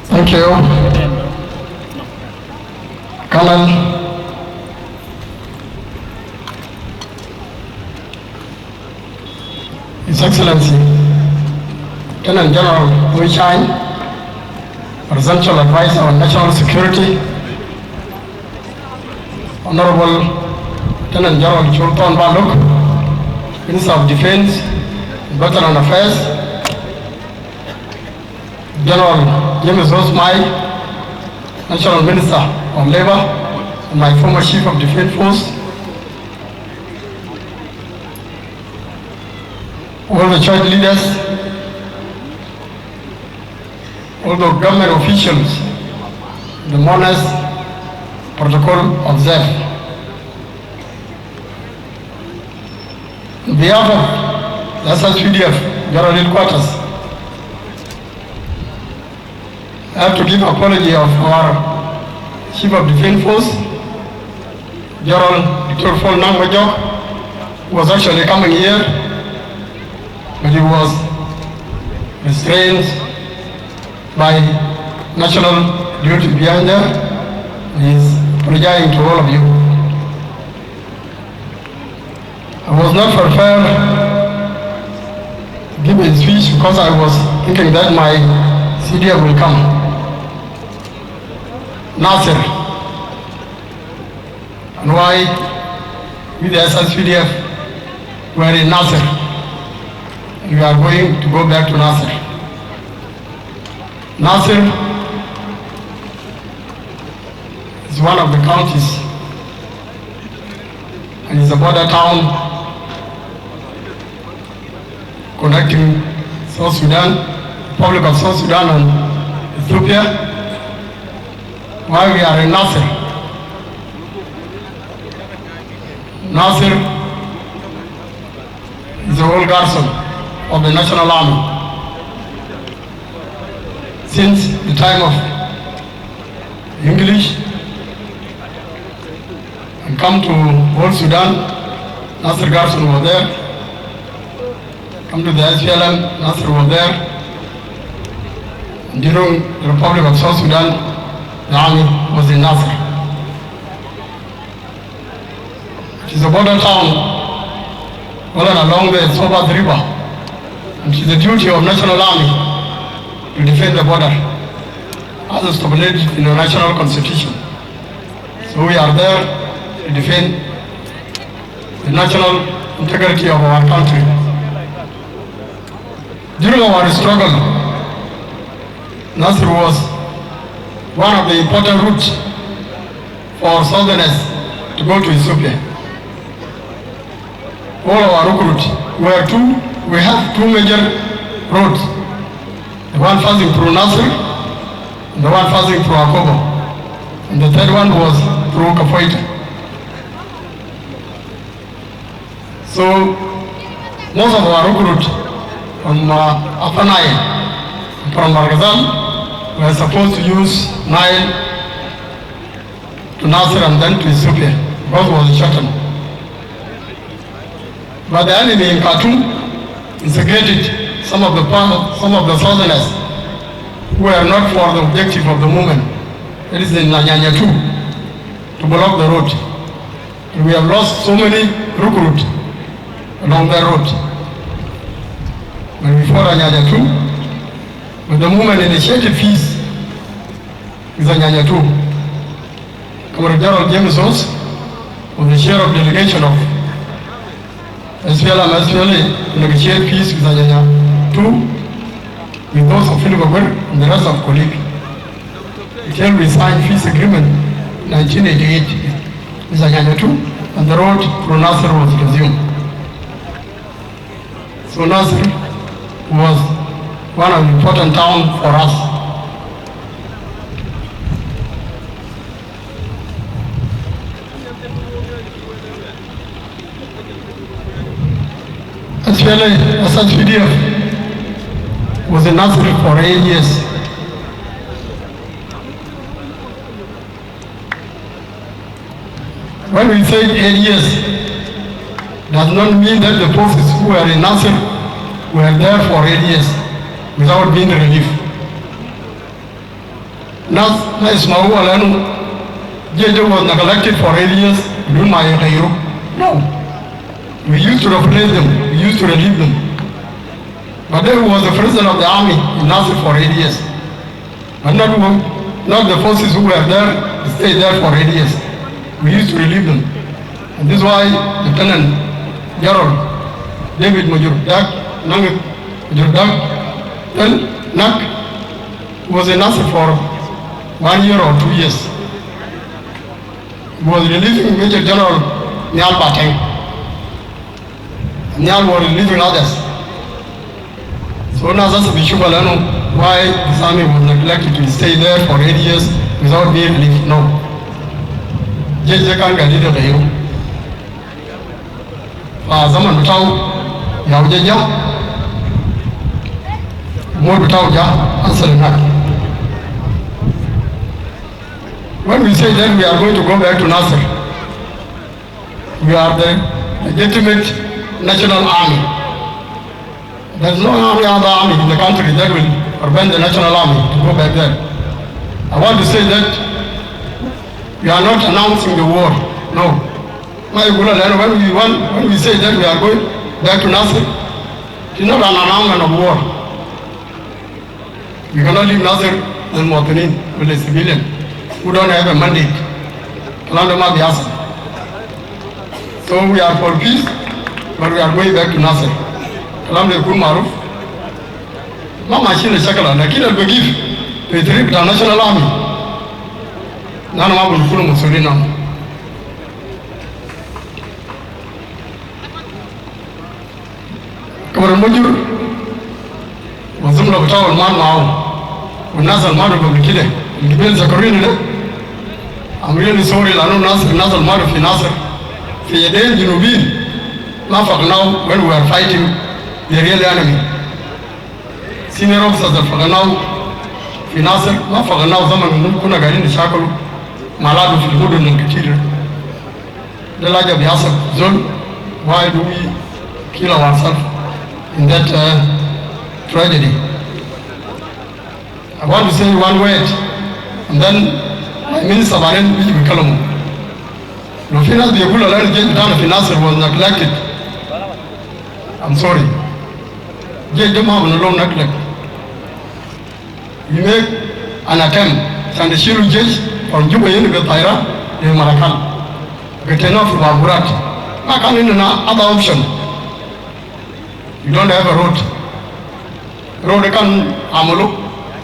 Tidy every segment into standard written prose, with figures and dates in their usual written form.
Thank you. Colonel His Excellency Lieutenant General Hui Chine, Presidential Advisor on National Security, Honorable Lieutenant General Chulton Baluk, Minister of Defense, Veteran Affairs, General James Rosmai, National Minister of Labor, and my former Chief of Defense Force, all the church leaders, all the government officials, the mourners, protocol observed. On behalf of the SSPDF General Headquarters, I have to give apology of our Chief of Defense Force, General Dr. Majok, who was actually coming here, but he was restrained by national duty behind there. He is apologizing to all of you. I was not prepared to give a speech because I was thinking that my CDF will come. Nasir, and why with the SSPDF were in Nasser. We are going to go back to Nasser. Nasser is one of the counties and is a border town connecting South Sudan, Republic of South Sudan and Ethiopia. While we are in Nasser, Nasser is the whole garrison of the National Army. Since the time of English and come to whole Sudan, Nasser garrison was there. Come to the SPLM, Nasser was there. And during the Republic of South Sudan, the army was in Nasser. It is a border town running along the Sobat River, and it is the duty of National Army to defend the border as established in the national constitution. So we are there to defend the national integrity of our country. During our struggle, Nasser was one of the important routes for Southerners to go to Ethiopia. All our routes we have two major roads. The one passing through Nasser, and the one passing through Akobo. And the third one was through Kafoita. So most of our routes from Upper Nile, from Margazal, we are supposed to use Nile to Nasser and then to Ethiopia, because it was shortened. But the enemy in Khartoum instigated some of the Southerners who were not for the objective of the movement. It is in Nyanya 2 to block the road. And we have lost so many recruits along the road. When we fought Nyanya 2, when the movement initiated peace with Nyanya 2, Commander General James Ross was the chair of delegation of SPLM SPLA to negotiate peace with Nyanya 2 with those of Philip Agwer and the rest of colleagues. Until we signed peace agreement in 1988 with Nyanya 2 and the road through Nasser was resumed. So Nasser was one of the important towns for us. SSPDF was in Nasser for 8 years. When we say 8 years, does not mean that the forces who were in Nasser were there for 8 years without being relieved. Nas Malual Jeje was neglected for 8 years. No. We used to replace them. We used to relieve them. But then he was the president of the army in Nasser for 8 years. But not the forces who were there stayed there for 8 years. We used to relieve them. And this is why Lieutenant General David Majur Dak Nak was in Nasser for 1 year or 2 years. He was relieving Major General Nyal Bateng. Nyal was relieving others. So now that's why this army was neglected to stay there for 8 years without being relieved. No. Jeje kan ga da yau. A zaman tau ya wajeja. Mo tau ja asalna. When we say that we are going to go back to Nasser, we are the legitimate national army. There is no other army in the country that will prevent the national army to go back there. I want to say that we are not announcing the war. No. When we say that we are going back to Nasser, it is not an announcement of war. We cannot leave Nasser and Motanin with a civilian who don't have a mandate. So we are for peace, but we are going back to Nasser. Mama Shina Shakala, Nakina will give the trip to the national army. None of them will put Mussolini. Kabar Majur was some of the tower man now. When Nasser Madu will be killed, it depends on Korean. I'm really sorry, I know Nasser Madu for Nasser. For a day, you know, now when we are fighting the real enemy. Senior officers of Faganau, Nasser, not Faganau, Zaman Kunagarin, the Shakul, Maladu, Filibudun, and Katir. The large of the Asset zone, why do we kill ourselves in that tragedy? I want to say one word, and then my minister Baren will call him. Rufinas the Abula Land Jet down of Nasser was neglected. I'm sorry. Jet them have no long neglect. We make an attempt, and the Shiru Judge from Juba University Taira in Marakan. Get enough of our Burat. Makan in another option. You don't have a road. Road can Amulu,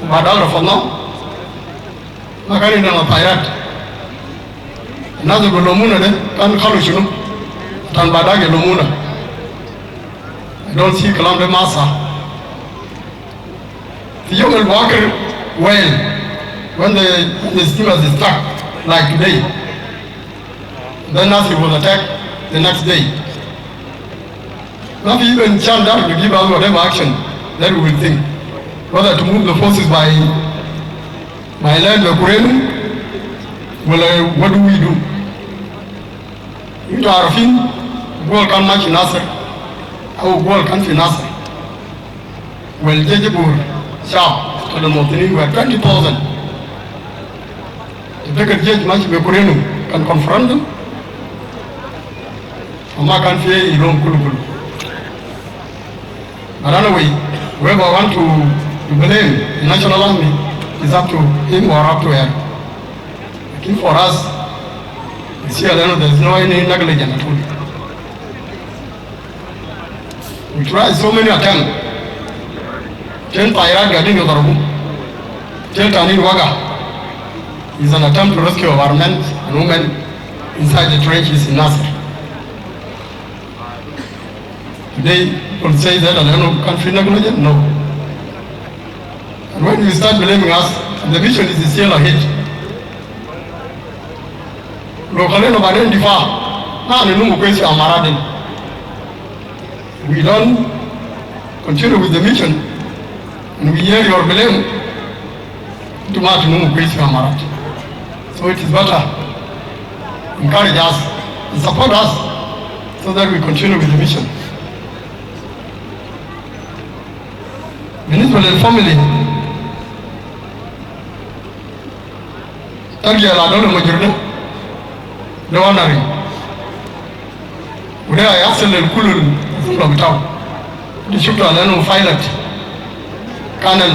Badal for now. Makan in a pirate. Another Golomuna can Kalushunu, Tanbadag Lomuna. I don't see Columbia Massa. The young will walk well when the steamers is stuck, like today. Then Nasir was attacked the next day. Not even chance that to give us whatever action that we will think. Whether to move the forces by land or Kurenu, well, what do we do? Into Arafin, goal can match Nasser. Our goal can be Nasser. Well, Jejibur, sharp to the Montini were 20,000. The bigger judge match Kurenu can confront them. Oma can fear Ilom Kulukulu. But anyway, whoever want to blame the national army is up to him or up to her. Looking for us, you see, there is no any negligence at all. We tried so many attempts. Tel Tairat Gadin Yodaru, Tel Tanin Waga is an attempt to rescue our men and women inside the trenches in Nasser. Today, people say that I don't know country negligence? No. And when you start blaming us, the mission is still ahead. We don't continue with the mission, and we hear your blame. So it is better encourage us and support us so that we continue with the mission. بالنسبة للفاميلي Targia la dole Majur the honoring. Ude I asked the Kulun from town. The ship alone pilot. Colonel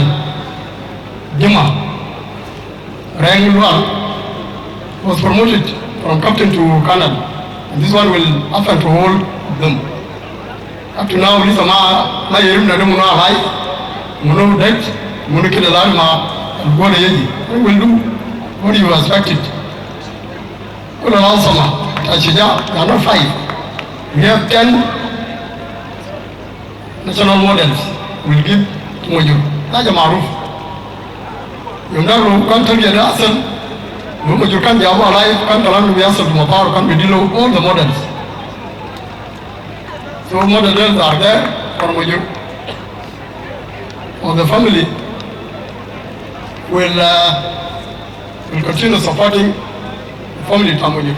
Dima Rangwan was promoted from captain to colonel. And this one will happen to hold them. Up to now, this my room na demo alive, mono dead, mono kill alarma, and go to Yedi. We will do what you expected. Well, also, Tachija, there are not 5. We have 10 national models. We'll give to Majur. That's a maruf. You never can't tell you the answer. You can't be alive, can't tell the answer to my power, can't be dealing all the models. So models are there for Majur. For the family will continue supporting the family to Majur.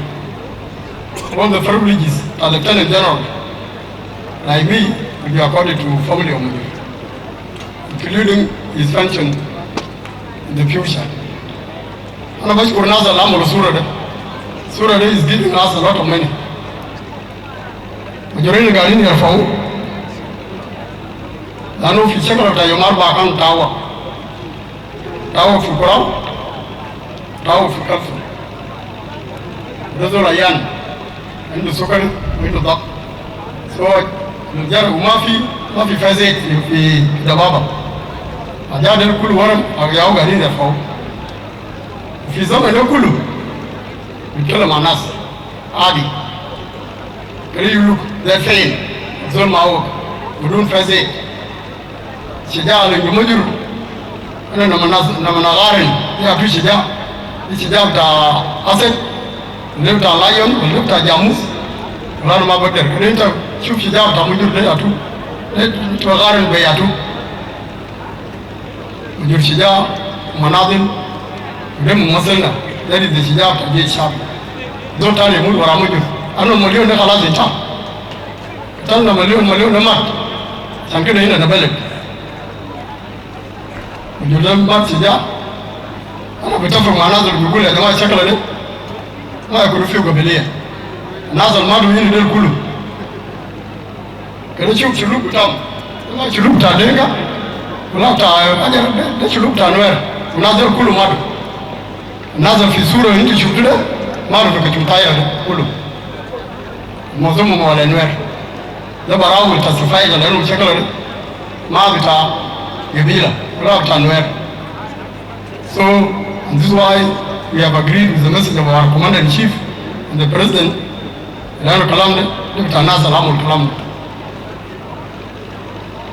All the privileges as Lieutenant General, like me, will be accorded to family of Majur, including his pension in the future. And of course, Surah is giving us a lot of money. Majority garin ya fau. Lano fi shekara ta yomar ba kan tawa. Tawa fi Qur'an. Tawa fi kalfu. Dazo rayan. Indu sukar, indu dak. So, nujar ma fi fazet fi dababa. Ajadel kulu waram agyaw garin ya fau. Fi zaman kulu. Bikala manas. Adi. You look, they're saying, Zon Mao, Budun Faze, Shida, and Yumujur, and Namanagarin, you have to Shida, Shida, Asset, lived a lion, lived a Jamus, Ranama Butter, Creator, Shida, Tamujur, they are two, let to a Garin Bayatu, Mujur Shida, Manadin, Rem Masana, that is the Shida, J. Sharp. Don't tell him who are Mujur. Ano million na kala zinta. Tanda million na mat. Sanke na ina na bele. Mujudam bat sija. Ana bitafu manazal bigule jamaa chakala ne. Ma kurufi go belia. Nazal madu yini del kulu. Kana chuluk tam. Ma chuluk ta denga. Wala ta aja de chuluk ta noer. Nazal kulu madu. Nazal fi sura hindi chukule. Madu ko chutaya kulu. Mozomo mwale nwer. The barau will testify the little checker. Mavita Yabila, Rabta nwer. So, and this is why we have agreed with the message of our commander in chief and the president, Rano Kalamde, Dr. Nasser Amul Kalamde.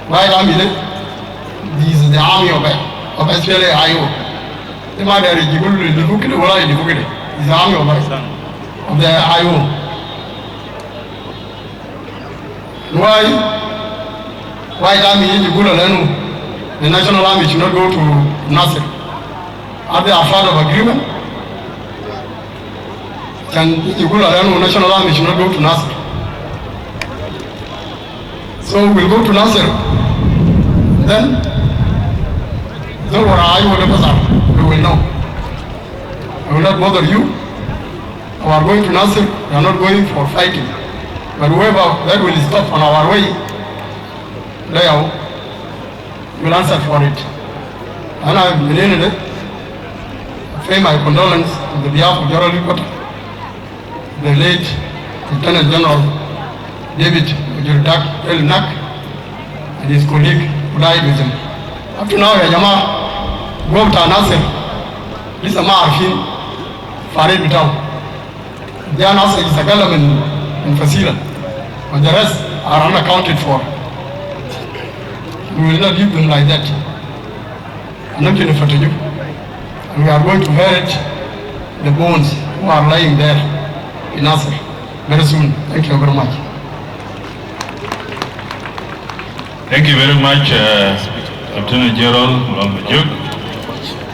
Why army? This is the army of SPLA IO. The mother is the Bukit, is the army of the IO. Why army in the national army should not go to Nasser? Are they afraid of agreement? Can the national army should not go to Nasser? So we'll go to Nasser. Then we will know. I will not bother you. We are going to Nasser. We are not going for fighting. But whoever that will stop on our way, they will answer for it. And I have pay my condolence on the behalf of General Reporter, the late Lieutenant General David Majur Dak Nak and his colleague who died with him. Up to now, Yajama, go to Nasser, this is a Marfin, Farid Bitao. Their Nasser is a government in Fasila, but the rest are unaccounted for. We will not leave them like that. I'm not going to fault you. And we are going to inherit the bones who are lying there in Nasser very soon. Thank you very much. Thank you very much, Lieutenant General Malual Majok.